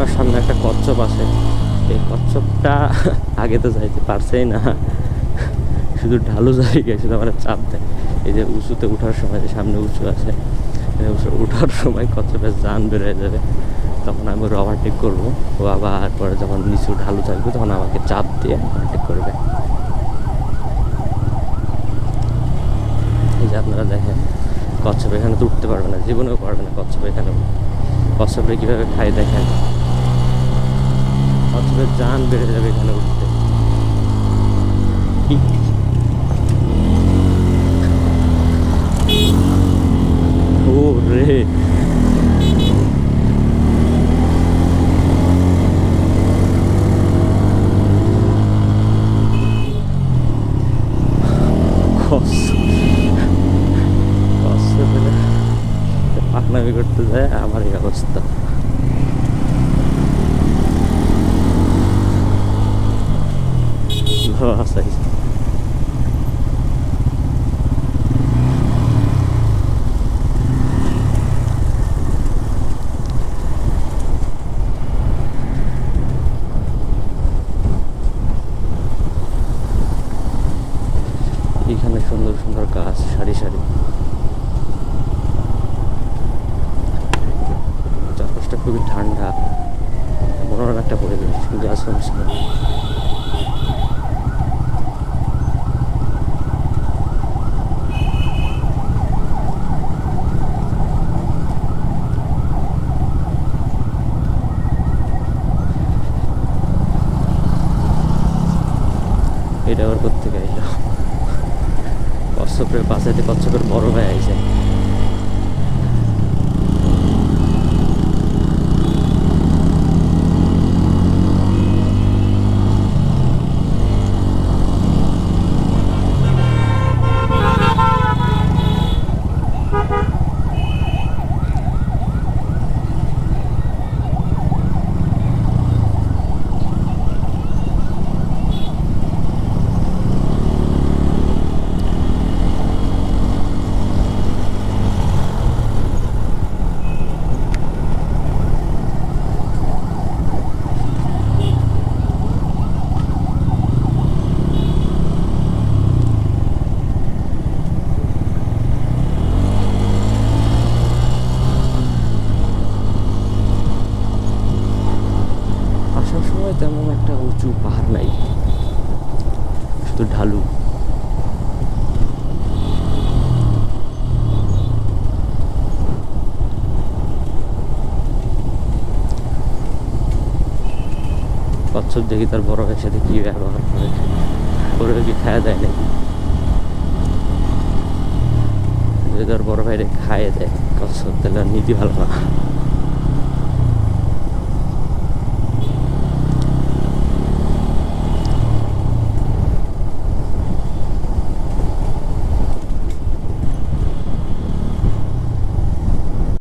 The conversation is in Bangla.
আমার সামনে একটা কচ্ছপ আছে। এই কচ্ছপটা আগে তো যাইতে পারছেই না, শুধু ঢালু জায়গায় শুধু আমার চাপ দেয়। এই যে উঁচুতে ওঠার সময়, যে সামনে উঁচু আছে, ওঠার সময় কচ্ছপের জান বেরোয় যাবে, তখন আমি ওর ওভারটেক করবো। ও আবার পরে যখন নিচু ঢালু থাকবে তখন আমাকে চাপ দিয়ে ওভারটেক করবে। এই যে আপনারা দেখেন, কচ্ছপ এখানে তো উঠতে পারবে না, জীবনেও পারবে না কচ্ছপ এখানে। কচ্ছপে কীভাবে খাই দেখেন, কচ্ছপের জান বেড়ে যাবে এখানে উঠতে। ও রে, পাকনামি করতে যায় আমার এই অবস্থা। আচ্ছা, এখানে সুন্দর সুন্দর গাছ সারি সারি, চারপাশটা খুবই ঠান্ডা, মনোরম একটা পরিবেশ, গাছ অনুষ্ঠান। এটা আবার কোথেকে আইলো? কচ্ছপের পাশাতে কচ্ছপের বড় ভাই আইছে। তেমন একটা উঁচু পাহাড় নাই, শুধু ঢালু। কচ্ছপ দেখি তার বড় ভাইয়ের সাথে কি ব্যবহার করে, ওরা কি খাওয়া দেয় নাকি? যদি তার বড় ভাইরে খাইয়ে দেয় কচ্ছপ, তাহলে নীতি ভালো না।